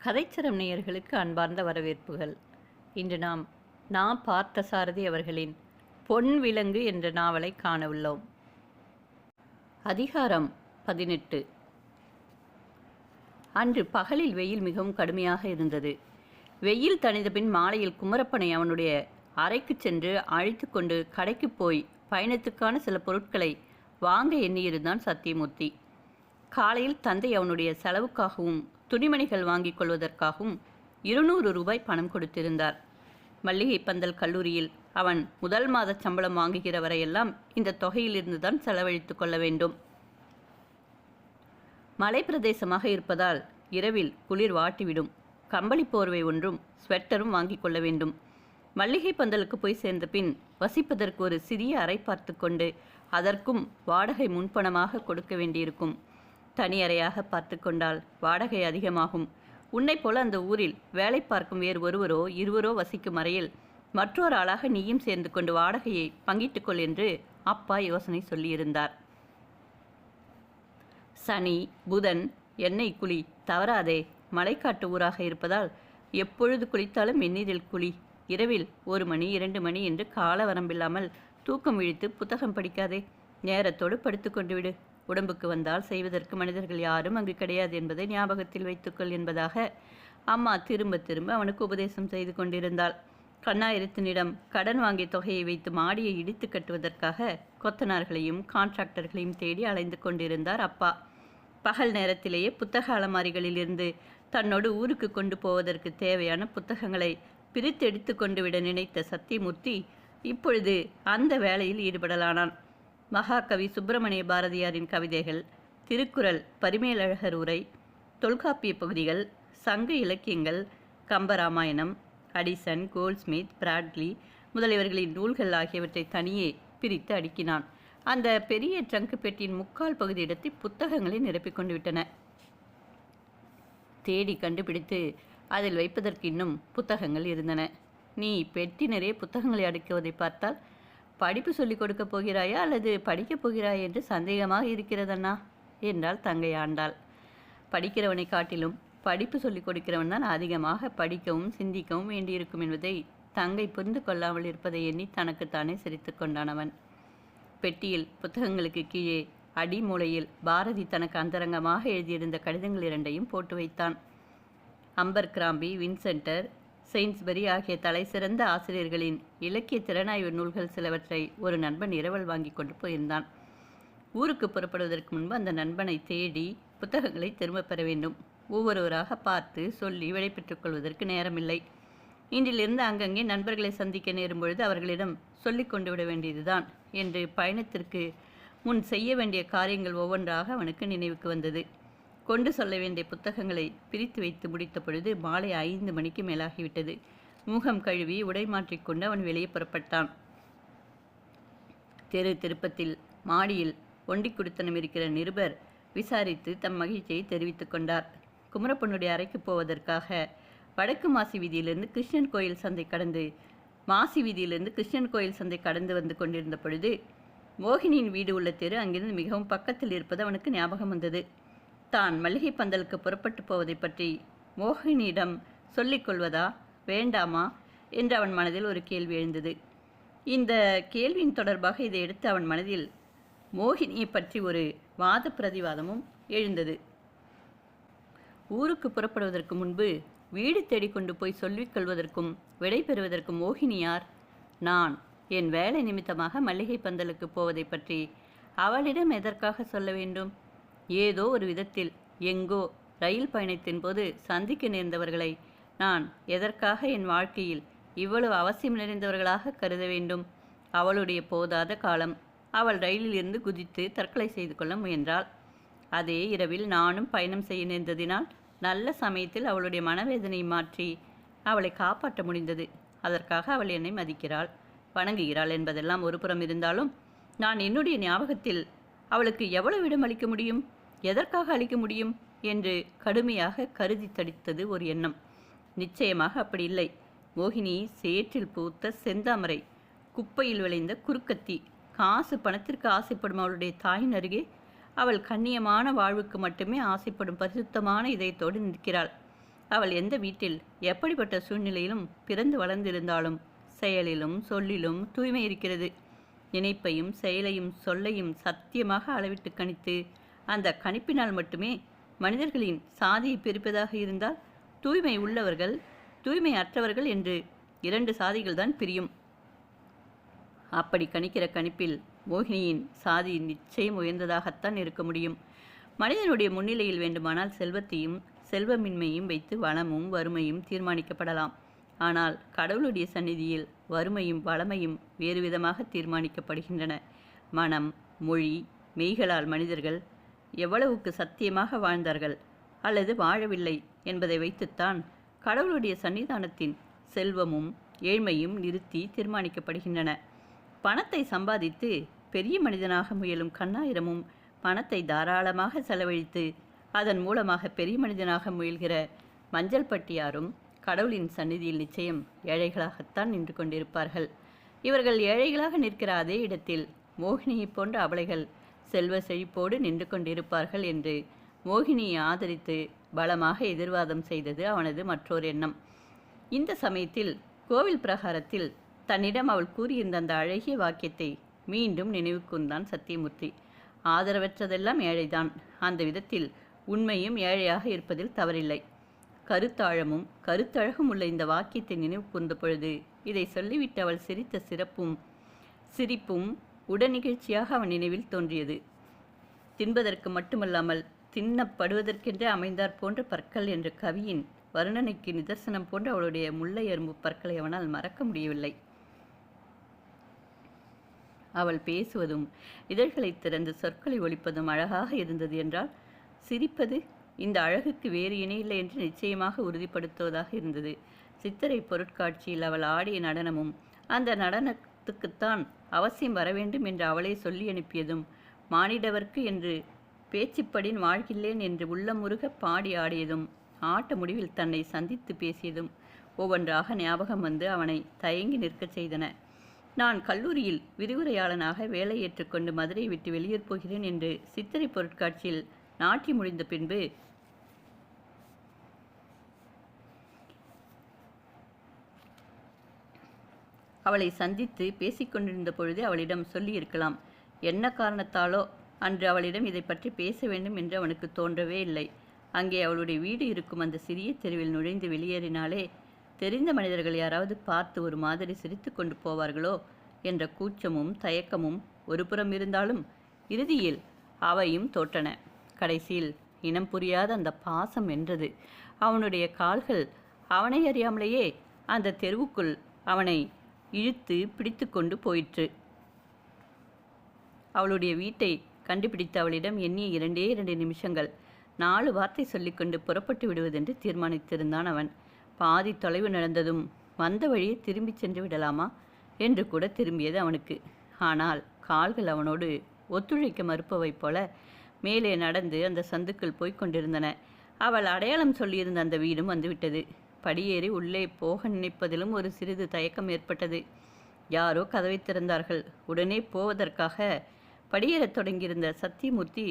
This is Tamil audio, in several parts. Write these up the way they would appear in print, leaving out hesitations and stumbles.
கதைச்சரம் நேயர்களுக்கு அன்பார்ந்த வரவேற்புகள். இன்று நாம் பார்த்தசாரதி அவர்களின் பொன் விலங்கு என்ற நாவலை காண உள்ளோம். அதிகாரம் 18. அன்று பகலில் வெயில் மிகவும் கடுமையாக இருந்தது. வெயில் தணிந்த பின் மாலையில் குமரப்பனை அவனுடைய அறைக்கு சென்று அழைத்து கொண்டு கடைக்கு போய் பயணத்துக்கான சில பொருட்களை வாங்க எண்ணியிருந்தான் சத்தியமூர்த்தி. காலையில் தந்தை அவனுடைய செலவுக்காகவும் துணிமணிகள் வாங்கிக் கொள்வதற்காகவும் 200 ரூபாய் பணம் கொடுத்திருந்தார். மல்லிகை பந்தல் கல்லூரியில் அவன் முதல் மாத சம்பளம் வாங்குகிற வரையெல்லாம் இந்த தொகையிலிருந்து தான் செலவழித்து கொள்ள வேண்டும். மலை பிரதேசமாக இருப்பதால் இரவில் குளிர் வாட்டிவிடும். கம்பளி போர்வை ஒன்றும் ஸ்வெட்டரும் வாங்கி கொள்ள வேண்டும். மல்லிகை பந்தலுக்கு போய் சேர்ந்த பின் வசிப்பதற்கு ஒரு சிறிய அறை பார்த்து கொண்டு அதற்கும் வாடகை முன்பணமாக கொடுக்க வேண்டியிருக்கும். தனி அறையாக பார்த்து கொண்டால் வாடகை அதிகமாகும். உன்னை போல அந்த ஊரில் வேலை பார்க்கும் வேறு ஒருவரோ இருவரோ வசிக்கும் அறையில் மற்றொரு ஆளாக நீயும் சேர்ந்து கொண்டு வாடகையை பங்கிட்டுக்கொள் என்று அப்பா யோசனை சொல்லியிருந்தார். சனி புதன் எண்ணெய் குழி தவறாதே. மலைக்காட்டு ஊராக இருப்பதால் எப்பொழுது குளித்தாலும் வெந்நீரில் குளி. இரவில் 1 மணி 2 மணி என்று கால வரம்பில்லாமல் தூக்கம் இழுத்து புத்தகம் படிக்காதே. நேரத்தோடு படுத்து கொண்டு விடு. உடம்புக்கு வந்தால் செய்வதற்கு மனிதர்கள் யாரும் அங்கு கிடையாது என்பதை ஞாபகத்தில் வைத்துக்கொள் என்பதாக அம்மா திரும்ப திரும்ப அவனுக்கு உபதேசம் செய்து கொண்டிருந்தாள். கண்ணாயிரத்தினிடம் கடன் வாங்கிய தொகையை வைத்து மாடியை இடித்து கட்டுவதற்காக கொத்தனார்களையும் கான்ட்ராக்டர்களையும் தேடி அலைந்து கொண்டிருந்தார் அப்பா. பகல் நேரத்திலேயே புத்தக அலமாரிகளில் இருந்து தன்னோடு ஊருக்கு கொண்டு போவதற்கு தேவையான புத்தகங்களை பிரித்து எடுத்து கொண்டு விட நினைத்த சத்தியமூர்த்தி இப்பொழுது அந்த வேலையில் ஈடுபடலானான். மகாகவி சுப்பிரமணிய பாரதியாரின் கவிதைகள், திருக்குறள், பரிமேலழகர் உரை, தொல்காப்பிய பகுதிகள், சங்க இலக்கியங்கள், கம்பராமாயணம், அடிசன், கோல்ட்ஸ்மித், பிராட்லி முதலியவர்களின் நூல்கள் ஆகியவற்றை தனியே பிரித்து அடுக்கினான். அந்த பெரிய ட்ரங்கு பெட்டியின் 3/4 பகுதி இடத்தை புத்தகங்களை நிரப்பிக்கொண்டு விட்டன. தேடி கண்டுபிடித்து அதில் வைப்பதற்கு இன்னும் புத்தகங்கள் இருந்தன. நீ பெட்டி நிறைய புத்தகங்களை அடுக்குவதை பார்த்தால் படிப்பு சொல்லிக் கொடுக்கப் போகிறாயா அல்லது படிக்கப் போகிறாயா என்று சந்தேகமாக இருக்கிறதண்ணா என்றாள் தங்கை ஆண்டாள். படிக்கிறவனை காட்டிலும் படிப்பு சொல்லிக் கொடுக்கிறவன் தான் அதிகமாக படிக்கவும் சிந்திக்கவும் வேண்டியிருக்கும் என்பதை தங்கை புரிந்து கொள்ளாமல் இருப்பதை எண்ணி தனக்குத்தானே சிரித்து கொண்டான் அவன். பெட்டியில் புத்தகங்களுக்கு கீழே அடிமூலையில் பாரதி தனக்கு அந்தரங்கமாக எழுதியிருந்த கடிதங்கள் 2ஐயும் போட்டு வைத்தான். அம்பர் கிராம்பி, வின்சென்டர், செயின்ஸ்பரி ஆகிய தலை சிறந்த ஆசிரியர்களின் இலக்கிய திறனாய்வு நூல்கள் சிலவற்றை ஒரு நண்பன் இரவல் வாங்கி கொண்டு போயிருந்தான். ஊருக்கு புறப்படுவதற்கு முன்பு அந்த நண்பனை தேடி புத்தகங்களை திரும்ப பெற வேண்டும். ஒவ்வொருவராக பார்த்து சொல்லி விடை பெற்றுக் கொள்வதற்கு நேரமில்லை. இன்றிலிருந்து அங்கங்கே நண்பர்களை சந்திக்க நேரும் பொழுது அவர்களிடம் சொல்லிக் கொண்டு விட வேண்டியதுதான் என்று பயணத்திற்கு முன் செய்ய வேண்டிய காரியங்கள் ஒவ்வொன்றாக அவனுக்கு நினைவுக்கு வந்தது. கொண்டு சொல்ல வேண்டிய புத்தகங்களை பிரித்து வைத்து முடித்த பொழுது மாலை 5 மணிக்கு மேலாகிவிட்டது. முகம் கழுவி உடை மாற்றிக்கொண்டு அவன் வெளியே புறப்பட்டான். திருப்பத்தில் மாடியில் ஒண்டி குடித்தனம் இருக்கிற நிருபர் விசாரித்து தம் மகிழ்ச்சியை தெரிவித்து கொண்டார். குமரப்பனுடைய அறைக்கு போவதற்காக வடக்கு மாசி வீதியிலிருந்து கிருஷ்ணன் கோயில் சந்தை கடந்து வந்து கொண்டிருந்த பொழுது மோகினியின் வீடு உள்ள தெரு அங்கிருந்து மிகவும் பக்கத்தில் இருப்பது அவனுக்கு ஞாபகம் வந்தது. தான் மல்லிகை பந்தலுக்கு புறப்பட்டு போவதை பற்றி மோகினியிடம் சொல்லிக் கொள்வதா வேண்டாமா என்று அவன் மனதில் ஒரு கேள்வி எழுந்தது. இந்த கேள்வியின் தொடர்பாக இதை எடுத்து அவன் மனதில் மோகினியை பற்றி ஒரு வாத பிரதிவாதமும் எழுந்தது. ஊருக்கு புறப்படுவதற்கு முன்பு வீடு தேடிக்கொண்டு போய் சொல்லிக் கொள்வதற்கும் விடை பெறுவதற்கும் மோகினி யார்? நான் என் வேலை நிமித்தமாக மல்லிகை பந்தலுக்கு போவதை பற்றி அவளிடம் எதற்காக சொல்ல வேண்டும்? ஏதோ ஒரு விதத்தில் எங்கோ ரயில் பயணத்தின் போது சந்திக்க நேர்ந்தவர்களை நான் எதற்காக என் வாழ்க்கையில் இவ்வளவு அவசியம் நிறைந்தவர்களாக கருத வேண்டும்? அவளுடைய போதாத காலம். அவள் ரயிலில் இருந்து குதித்து தற்கொலை செய்து கொள்ள முயன்றாள். அதே இரவில் நானும் பயணம் செய்ய நேர்ந்ததினால் நல்ல சமயத்தில் அவளுடைய மனவேதனையை மாற்றி அவளை காப்பாற்ற முடிந்தது. அதற்காக அவள் என்னை மதிக்கிறாள், வணங்குகிறாள் என்பதெல்லாம் ஒரு புறம் இருந்தாலும் நான் என்னுடைய ஞாபகத்தில் அவளுக்கு எவ்வளவு இடம் அளிக்க முடியும், எதற்காக அளிக்க முடியும் என்று கடுமையாக கருதி தடித்தது ஒரு எண்ணம். நிச்சயமாக அப்படி இல்லை. மோகினி சேற்றில் பூத்த செந்தாமரை, குப்பையில் விளைந்த குறுக்கத்தி. காசு பணத்திற்கு ஆசைப்படும் அவளுடைய தாயின் அருகே அவள் கண்ணியமான வாழ்வுக்கு மட்டுமே ஆசைப்படும் பரிசுத்தமான இதயத்தோடு நிற்கிறாள். அவள் எந்த வீட்டில் எப்படிப்பட்ட சூழ்நிலையிலும் பிறந்து வளர்ந்திருந்தாலும் செயலிலும் சொல்லிலும் தூய்மை இருக்கிறது. நினைப்பையும் செயலையும் சொல்லையும் சத்தியமாக அளவிட்டு கணித்து அந்த கணிப்பினால் மட்டுமே மனிதர்களின் சாதியை பிரிப்பதாக இருந்தால் தூய்மை உள்ளவர்கள் தூய்மை அற்றவர்கள் என்று 2 சாதிகள் தான் பிரியும். அப்படி கணிக்கிற கணிப்பில் மோகினியின் சாதி நிச்சயம் உயர்ந்ததாகத்தான் இருக்க முடியும். மனிதனுடைய முன்னிலையில் வேண்டுமானால் செல்வத்தையும் செல்வமின்மையும் வைத்து வளமும் வறுமையும் தீர்மானிக்கப்படலாம். ஆனால் கடவுளுடைய சந்நிதியில் வறுமையும் வளமையும் வேறு விதமாக தீர்மானிக்கப்படுகின்றன. மனம், மொழி, மெய்களால் மனிதர்கள் எவ்வளவுக்கு சத்தியமாக வாழ்ந்தார்கள் அல்லது வாழவில்லை என்பதை வைத்துத்தான் கடவுளுடைய சன்னிதானத்தின் செல்வமும் ஏழ்மையும் நிறுத்தி தீர்மானிக்கப்படுகின்றன. பணத்தை சம்பாதித்து பெரிய மனிதனாக முயலும் கண்ணாயிரமும் பணத்தை தாராளமாக செலவழித்து அதன் மூலமாக பெரிய மனிதனாக முயல்கிற மஞ்சள் பட்டியாரும் கடவுளின் சந்நிதியில் நிச்சயம் ஏழைகளாகத்தான் நின்று கொண்டிருப்பார்கள். இவர்கள் ஏழைகளாக நிற்கிற அதே இடத்தில் மோகினியை போன்ற அபலைகள் செல்வ செழிப்போடு நின்று கொண்டிருப்பார்கள் என்று மோகினியை ஆதரித்து பலமாக எதிர்வாதம் செய்தது அவனது மற்றொரு எண்ணம். இந்த சமயத்தில் கோவில் பிரகாரத்தில் தன்னிடம் அவள் கூறியிருந்த அந்த அழகிய வாக்கியத்தை மீண்டும் நினைவு கூர்ந்தான் சத்தியமூர்த்தி. ஆதரவற்றதெல்லாம் ஏழைதான். அந்த விதத்தில் உண்மையும் ஏழையாக இருப்பதில் தவறில்லை. கருத்தாழமும் கருத்தழகும் உள்ள இந்த வாக்கியத்தை நினைவு கூர்ந்த பொழுது இதை சொல்லிவிட்டு அவள் சிரித்த சிரிப்பும் உடனிகழ்ச்சியாக அவன் நினைவில் தோன்றியது. தின்பதற்கு மட்டுமல்லாமல் தின்னப்படுவதற்கென்றே அமைந்தார் போன்ற பற்கள் என்ற கவியின் வர்ணனைக்கு நிதர்சனம் போன்ற அவளுடைய முல்லை எறும்பு பற்களை அவனால் மறக்க முடியவில்லை. அவள் பேசுவதும் இதழ்களை திறந்து சொற்களை ஒலிப்பதும் அழகாக இருந்தது என்றால் சிரிப்பது இந்த அழகுக்கு வேறு இணையில்லை என்று நிச்சயமாக உறுதிப்படுத்துவதாக இருந்தது. சித்திரை பொருட்காட்சியில் அவள் ஆடிய நடனமும் அந்த நடனத்துக்குத்தான் அவசியம் வரவேண்டும் என்று அவளே சொல்லி அனுப்பியதும் மானிடவர்க்கு என்று பேச்சுப்படின் வாழ்கில்லேன் என்று உள்ளமுருக பாடி ஆடியதும் ஆட்ட முடிவில் தன்னை சந்தித்து பேசியதும் ஒவ்வொன்றாக ஞாபகம் வந்து அவனை தயங்கி நிற்கச் செய்தன. நான் கல்லூரியில் விரிவுரையாளனாக வேலை ஏற்றுக்கொண்டு மதுரை விட்டு வெளியூர் போகிறேன் என்று சித்திரை பொருட்காட்சியில் நாட்டி முடிந்த பின்பு அவளை சந்தித்து பேசிக்கொண்டிருந்த பொழுது அவளிடம் சொல்லியிருக்கலாம். என்ன காரணத்தாலோ அன்று அவளிடம் இதை பற்றி பேச வேண்டும் என்று அவனுக்கு தோன்றவே இல்லை. அங்கே அவளுடைய வீடு இருக்கும் அந்த சிறிய தெருவில் நுழைந்து வெளியேறினாலே தெரிந்த மனிதர்கள் யாராவது பார்த்து ஒரு மாதிரி சிரித்து கொண்டு போவார்களோ என்ற கூச்சமும் தயக்கமும் ஒரு புறம் இருந்தாலும் இறுதியில் அவையும் தோற்றன. கடைசியில் இனம் புரியாத அந்த பாசம் என்றது. அவனுடைய கால்கள் அவனை அறியாமலேயே அந்த தெருவுக்குள் அவனை இழுத்து பிடித்து கொண்டு போயிற்று. அவளுடைய வீட்டை கண்டுபிடித்து அவளிடம் எண்ணிய 2 நிமிஷங்கள் 4 வார்த்தை சொல்லிக்கொண்டு புறப்பட்டு விடுவதென்று தீர்மானித்திருந்தான் அவன். பாதி தொலைவு நடந்ததும் வந்த வழியே திரும்பி சென்று விடலாமா என்று கூட திரும்பியது அவனுக்கு. ஆனால் கால்கள் அவனோடு ஒத்துழைக்க மறுப்பவை போல மேலே நடந்து அந்த சந்துக்குள் போய்க் கொண்டிருந்தன. அவள் அடையாளம் சொல்லியிருந்த அந்த வீடும் வந்துவிட்டது. படியேறி உள்ளே போக நினைப்பதிலும் ஒரு சிறிது தயக்கம் ஏற்பட்டது. யாரோ கதவை திறந்தார்கள். உடனே போவதற்காக படியேறத் தொடங்கியிருந்த சத்தியமூர்த்தி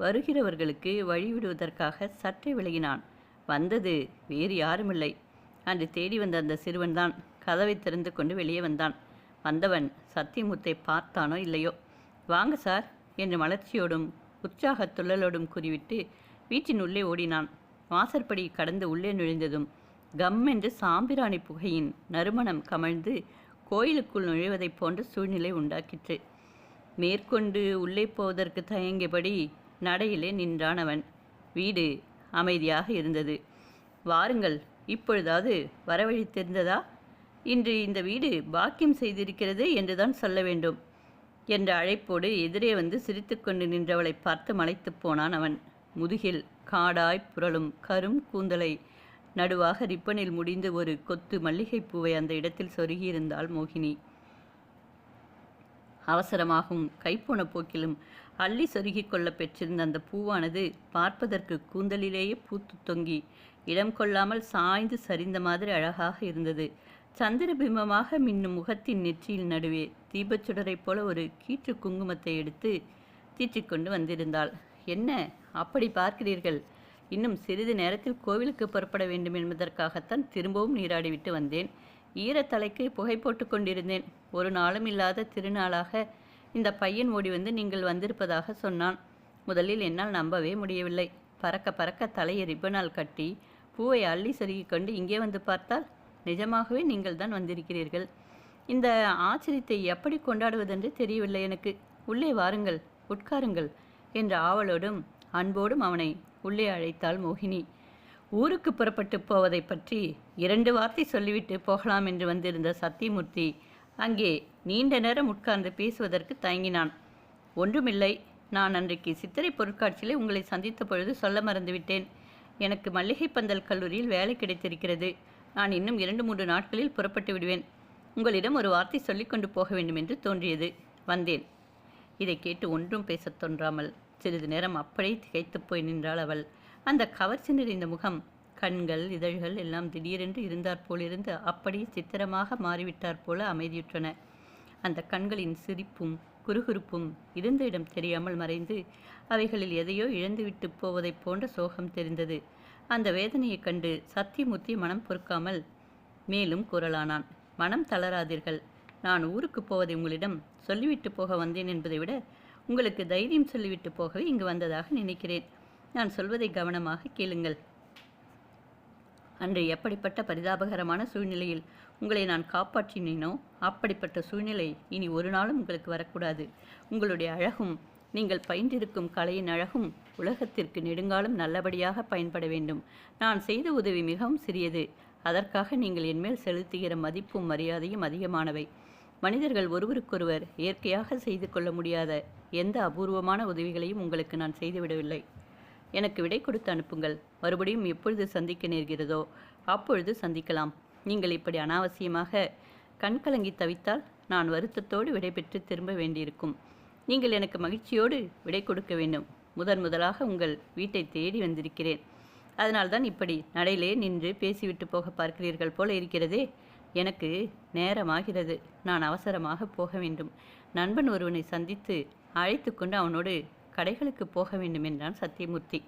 வருகிறவர்களுக்கு வழிவிடுவதற்காக சற்றே விலகினான். வந்தது வேறு யாருமில்லை, அன்று தேடி வந்த அந்த சிறுவன்தான். கதவை திறந்து கொண்டு வெளியே வந்தான். வந்தவன் சத்தியமூர்த்தை பார்த்தானோ இல்லையோ, வாங்க சார் என்று மலர்ச்சியோடும் உற்சாகத் துள்ளலோடும் கூறிவிட்டு வீட்டின் உள்ளே ஓடினான். வாசற்படி கடந்து உள்ளே நுழைந்ததும் கம் என்று சாம்பிராணி புகையின் நறுமணம் கமழ்ந்து கோயிலுக்குள் நுழைவதைப் போன்ற சூழ்நிலை உண்டாக்கிற்று. மேற்கொண்டு உள்ளே போவதற்கு தயங்கியபடி நடையிலே நின்றான் அவன். வீடு அமைதியாக இருந்தது. வாருங்கள், இப்பொழுதாவது வரவழி தெரிந்ததா? இன்று இந்த வீடு பாக்கியம் செய்திருக்கிறது என்றுதான் சொல்ல வேண்டும் என்ற அழைப்போடு எதிரே வந்து சிரித்து கொண்டு நின்றவளை பார்த்து மலைத்து போனான் அவன். முதுகில் காடாய் புரளும் கரும் கூந்தலை நடுவாக ரிப்பனில் முடிந்து ஒரு கொத்து மல்லிகைப்பூவை அந்த இடத்தில் சொருகியிருந்தாள் மோகினி. அவசரமாகவும் கைப்போன போக்கிலும் அள்ளி சொருகி கொள்ள பெற்றிருந்த அந்த பூவானது பார்ப்பதற்கு கூந்தலிலேயே பூத்து தொங்கி இடம் கொள்ளாமல் சாய்ந்து சரிந்த மாதிரி அழகாக இருந்தது. சந்திரபிம்பமாக மின்னும் முகத்தின் நெற்றியில் நடுவே தீபச்சுடரைப் போல ஒரு கீற்று குங்குமத்தை எடுத்து தீற்றிக்கொண்டு வந்திருந்தாள். என்ன அப்படி பார்க்கிறீர்கள் இன்னும் சிறிது நேரத்தில் கோவிலுக்கு புறப்பட வேண்டும் என்பதற்காகத்தான் திரும்பவும் நீராடிவிட்டு வந்தேன். ஈரத்தலைக்கு புகை போட்டு கொண்டிருந்தேன். ஒரு நாளும் இல்லாத திருநாளாக இந்த பையன் ஓடி வந்து நீங்கள் வந்திருப்பதாக சொன்னான். முதலில் என்னால் நம்பவே முடியவில்லை. பறக்க பறக்க தலையை ரிப்பனால் கட்டி பூவை அள்ளி சொருகிக் கொண்டு இங்கே வந்து பார்த்தால் நிஜமாகவே நீங்கள் தான் வந்திருக்கிறீர்கள். இந்த ஆச்சரியத்தை எப்படி கொண்டாடுவதென்று தெரியவில்லை எனக்கு. உள்ளே வாருங்கள், உட்காருங்கள் என்ற ஆவலோடும் அன்போடும் அவனை உள்ளே அழைத்தாள் மோகினி. ஊருக்கு புறப்பட்டு போவதை பற்றி 2 வார்த்தை சொல்லிவிட்டு போகலாம் என்று வந்திருந்த சத்தியமூர்த்தி அங்கே நீண்ட நேரம் உட்கார்ந்து பேசுவதற்கு தயங்கினான். ஒன்றுமில்லை, நான் அன்றைக்கு சித்திரை பொருட்காட்சியிலே உங்களை சந்தித்த பொழுது சொல்ல மறந்துவிட்டேன். எனக்கு மல்லிகை பந்தல் கல்லூரியில் வேலை கிடைத்திருக்கிறது. நான் இன்னும் 2-3 நாட்களில் புறப்பட்டு விடுவேன். உங்களிடம் ஒரு வார்த்தை சொல்லிக்கொண்டு போக வேண்டும் என்று தோன்றியது. வந்தேன். இதை கேட்டு ஒன்றும் பேசத் தோன்றாமல் சிறிது நேரம் அப்படியே திகைத்து போய் நின்றாள் அவள். அந்த கவர்ச்சி நிறைந்த முகம், கண்கள், இதழ்கள் எல்லாம் திடீரென்று இருந்தாற் போலிருந்து அப்படியே சித்திரமாக மாறிவிட்டாற் போல அமைதியுற்றன. அந்த கண்களின் சிரிப்பும் குறுகுறுப்பும் இருந்த இடம் தெரியாமல் மறைந்து அவைகளில் எதையோ இழந்துவிட்டு போவதைப் போன்ற சோகம் தெரிந்தது. அந்த வேதனையைக் கண்டு சத்தியமூர்த்தி மனம் பொறுக்காமல் மேலும் கூறலானான். மனம் தளராதீர்கள். நான் ஊருக்கு போவதை உங்களிடம் சொல்லிவிட்டு போக வந்தேன் என்பதை விட உங்களுக்கு தைரியம் சொல்லிவிட்டு போகவே இங்கு வந்ததாக நினைக்கிறேன். நான் சொல்வதை கவனமாக கேளுங்கள். அன்று எப்படிப்பட்ட பரிதாபகரமான சூழ்நிலையில் உங்களை நான் காப்பாற்றினேனோ அப்படிப்பட்ட சூழ்நிலை இனி ஒரு நாளும் உங்களுக்கு வரக்கூடாது. உங்களுடைய அழகும் நீங்கள் பயின்றிருக்கும் கலையின் அழகும் உலகத்திற்கு நெடுங்காலம் நல்லபடியாக பயன்பட வேண்டும். நான் செய்த உதவி மிகவும் சிறியது. அதற்காக நீங்கள் என்மேல் செலுத்துகிற மதிப்பும் மரியாதையும் அதிகமானவை. மனிதர்கள் ஒருவருக்கொருவர் இயற்கையாக செய்து கொள்ள முடியாத எந்த அபூர்வமான உதவிகளையும் உங்களுக்கு நான் செய்துவிடவில்லை. எனக்கு விடை கொடுத்து அனுப்புங்கள். மறுபடியும் எப்பொழுது சந்திக்க நேர்கிறதோ அப்பொழுது சந்திக்கலாம். நீங்கள் இப்படி அனாவசியமாக கண்கலங்கி தவித்தால் நான் வருத்தத்தோடு விடை பெற்று திரும்ப வேண்டியிருக்கும். நீங்கள் எனக்கு மகிழ்ச்சியோடு விடை கொடுக்க வேண்டும். முதலாக உங்கள் வீட்டை தேடி வந்திருக்கிறேன். அதனால்தான் இப்படி நடையிலே நின்று பேசிவிட்டு போக பார்க்கிறீர்கள் போல இருக்கிறதே. எனக்கு நேரமாகிறது. நான் அவசரமாக போக வேண்டும். நண்பன் ஒருவனை சந்தித்து அழைத்து கொண்டு அவனோடு கடைகளுக்கு போக வேண்டும் என்றான் சத்தியமூர்த்தி.